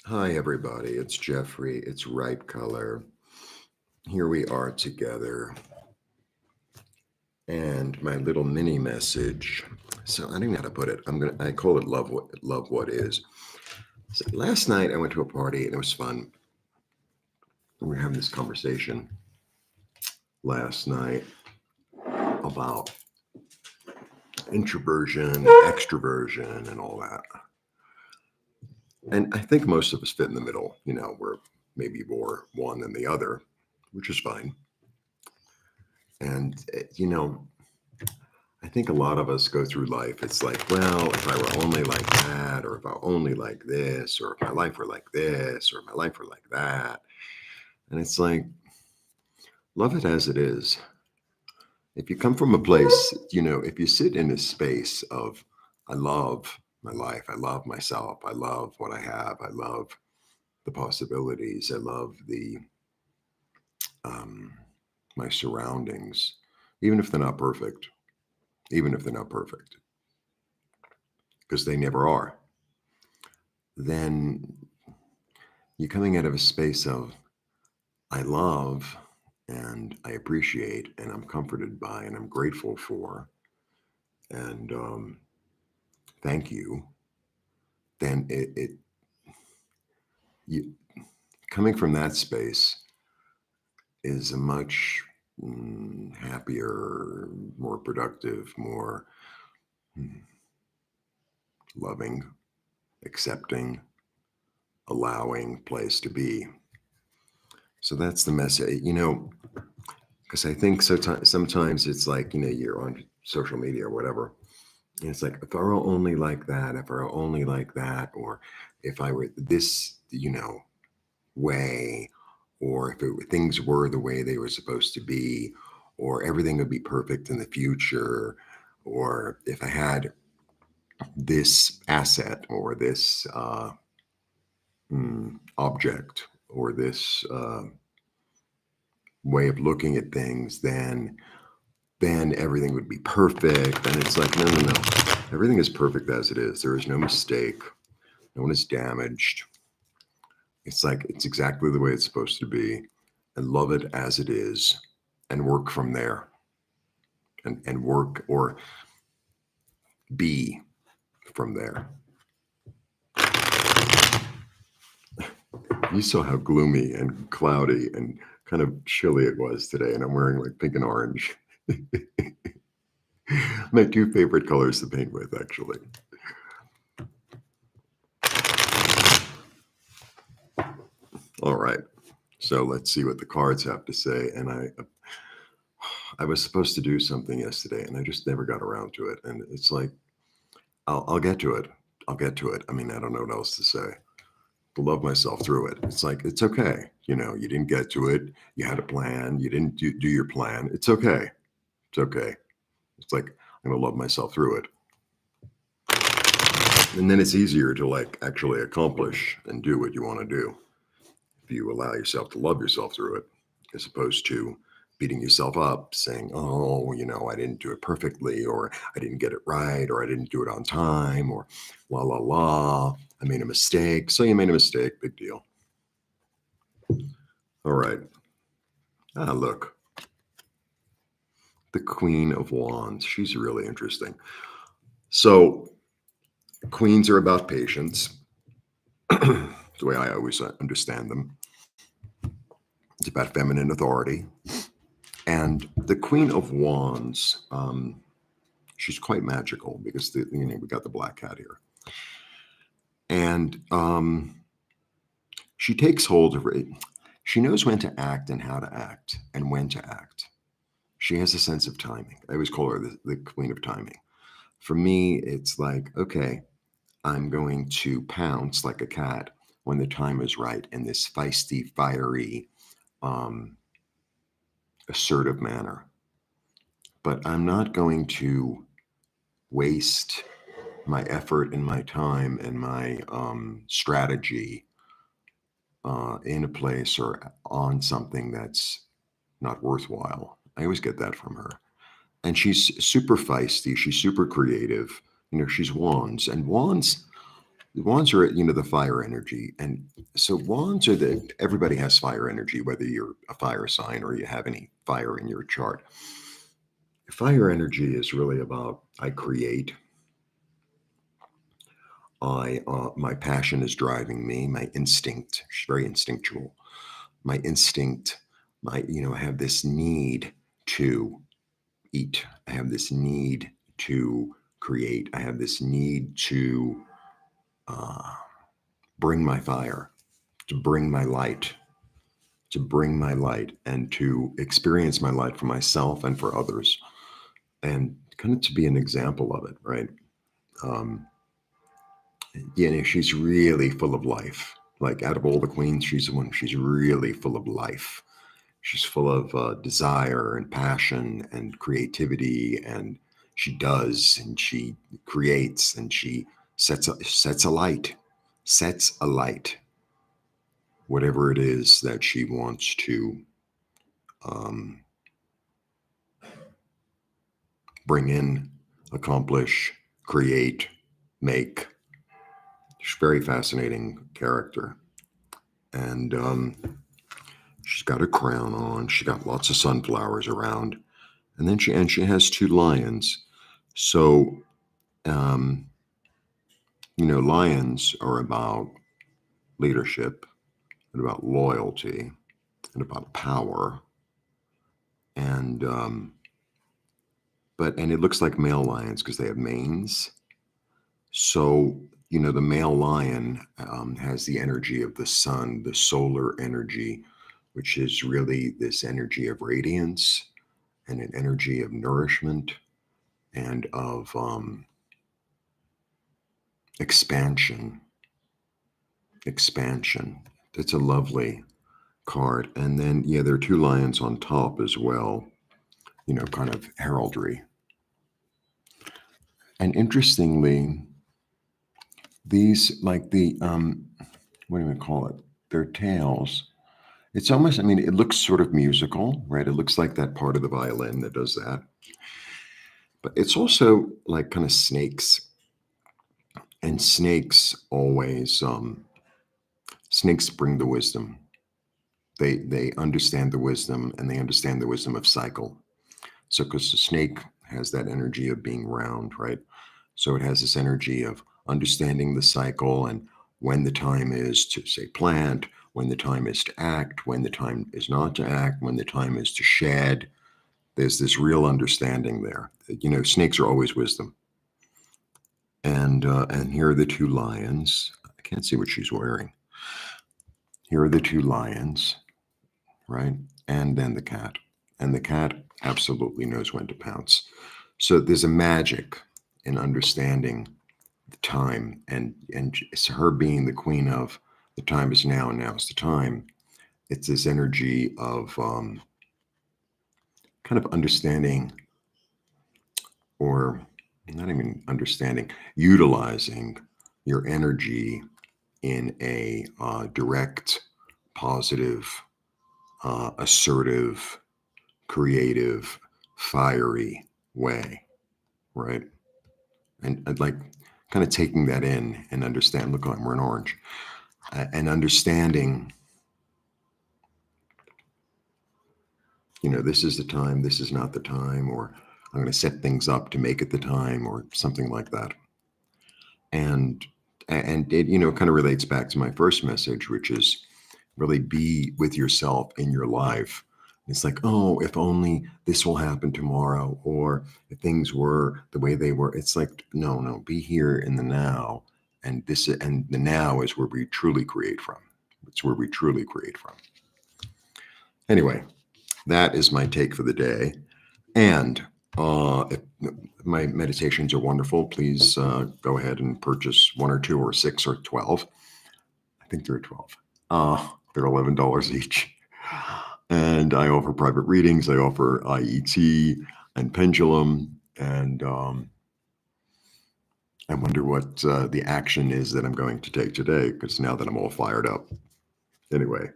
Hi, everybody. It's Jeffrey. It's Ripe Color. Here we are together. And my little mini message. So I don't know how to put it. I call it love what is. So last night I went to a party and it was fun. We were having this conversation last night about introversion, extroversion, and all that. And I think most of us fit in the middle. We're maybe more one than the other, which is fine. And I think a lot of us go through life. It's like, well, if I were only like that, or if I only like this, or if my life were like this, or my life were like that. And it's like, love it as it is. If you come from a place, if you sit in a space of, I love my life, I love myself, I love what I have, I love the possibilities, I love um, my surroundings, even if they're not perfect, even if they're not perfect, because they never are, then you're coming out of a space of I love and I appreciate and I'm comforted by and I'm grateful for and thank you. Then you coming from that space is a much happier, more productive, more mm, loving, accepting, allowing place to be. So that's the message, because I think sometimes it's like, you're on social media or whatever. And it's like, if I were only like that, if I were only like that, or if I were this, way, or if things were the way they were supposed to be, or everything would be perfect in the future, or if I had this asset or this object or this way of looking at things, then everything would be perfect. And it's like, no, no, no. Everything is perfect as it is. There is no mistake. No one is damaged. It's like it's exactly the way it's supposed to be. And love it as it is and work from there. And work or be from there. You saw how gloomy and cloudy and kind of chilly it was today, and I'm wearing like pink and orange. My two favorite colors to paint with, actually. All right. So let's see what the cards have to say. And I was supposed to do something yesterday, and I just never got around to it. And it's like I'll get to it. I'll get to it. I mean, I don't know what else to say. To love myself through it. It's like it's okay. You didn't get to it. You had a plan. You didn't do your plan. It's okay. It's okay. It's like I'm gonna love myself through it. And then it's easier to like actually accomplish and do what you want to do if you allow yourself to love yourself through it, as opposed to beating yourself up, saying, oh, I didn't do it perfectly, or I didn't get it right, or I didn't do it on time, or la, la, la. I made a mistake. So you made a mistake. Big deal. All right. Ah, look, the Queen of Wands. She's really interesting. So, queens are about patience, the way I always understand them. It's about feminine authority. And the Queen of Wands, she's quite magical because we got the black cat here, and she takes hold of it. She knows when to act and how to act and when to act. She has a sense of timing. I always call her the Queen of Timing. For me, it's like, okay, I'm going to pounce like a cat when the time is right in this feisty, fiery, um, assertive manner. But I'm not going to waste my effort and my time and my strategy in a place or on something that's not worthwhile. I always get that from her. And she's super feisty. She's super creative. She's wands. And wands, Wands are, the fire energy. And so wands are everybody has fire energy, whether you're a fire sign or you have any fire in your chart. Fire energy is really about I create. My passion is driving me. My instinct, very instinctual. My instinct, I have this need to eat. I have this need to create. I have this need to uh, bring my fire, to bring my light, to bring my light, and to experience my light for myself and for others, and kind of to be an example of it, right? Um, she's really full of life. Like out of all the queens, she's the one. She's really full of life. She's full of desire and passion and creativity, and she does, and she creates, and she sets a light, sets a light, whatever it is that she wants to um, bring in, accomplish, create, make. She's a very fascinating character, and she's got a crown on. She got lots of sunflowers around, and then she has two lions. So, um, lions are about leadership and about loyalty and about power, and and it looks like male lions because they have manes. So, the male lion has the energy of the sun, the solar energy, which is really this energy of radiance and an energy of nourishment and of expansion. Expansion. It's a lovely card. And then, yeah, there are two lions on top as well, kind of heraldry. And interestingly, these, like what do we call it? Their tails. It's almost, it looks sort of musical, right? It looks like that part of the violin that does that. But it's also like kind of snakes. And snakes bring the wisdom. They understand the wisdom, and they understand the wisdom of cycle. So because the snake has that energy of being round, right? So it has this energy of understanding the cycle and when the time is to, say, plant, when the time is to act, when the time is not to act, when the time is to shed. There's this real understanding there. Snakes are always wisdom. And here are the two lions. I can't see what she's wearing. Here are the two lions, right? And then the cat. And the cat absolutely knows when to pounce. So there's a magic in understanding the time, and it's her being the queen of the time is now, and now is the time. It's this energy of kind of understanding, or not even understanding, utilizing your energy in a direct, positive, assertive, creative, fiery way, right? And I'd like kind of taking that in and understand. Look, I'm wearing orange, and understanding. This is the time. This is not the time, or I'm going to set things up to make it the time, or something like that. And it kind of relates back to my first message, which is really be with yourself in your life. It's like, oh, if only this will happen tomorrow, or if things were the way they were. It's like, no, be here in the now. And the now is where we truly create from. It's where we truly create from. Anyway, that is my take for the day. And if my meditations are wonderful, please go ahead and purchase 1 or 2 or 6 or 12. I think they're 12. They're $11 each. And I offer private readings. I offer IET and pendulum. And I wonder what the action is that I'm going to take today, because now that I'm all fired up. Anyway,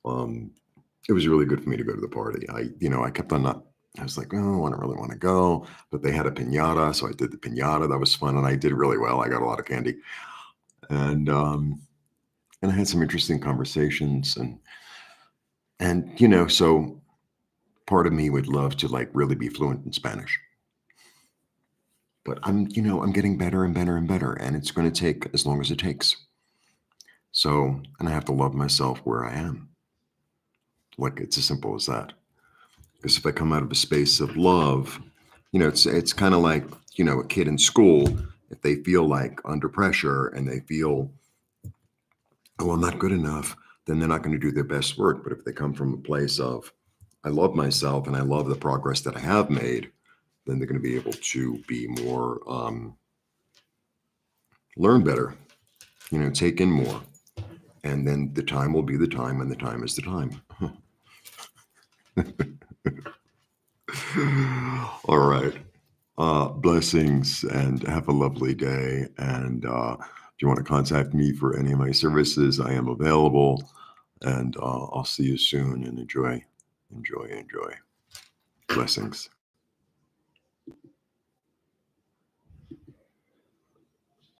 it was really good for me to go to the party. I kept on not. I was like, oh, I don't really want to go. But they had a piñata, so I did the piñata. That was fun, and I did really well. I got a lot of candy. and and I had some interesting conversations, and you know, so part of me would love to like really be fluent in Spanish, but I'm getting better and better and better, and it's going to take as long as it takes. So, and I have to love myself where I am. Like it's as simple as that. Because if I come out of a space of love, it's kind of like, a kid in school, if they feel like under pressure and they feel, oh, I'm not good enough, then they're not going to do their best work. But if they come from a place of, I love myself and I love the progress that I have made, then they're going to be able to be more, learn better, take in more. And then the time will be the time and the time is the time. All right. Blessings and have a lovely day. And if you want to contact me for any of my services, I am available. And I'll see you soon and enjoy. Blessings.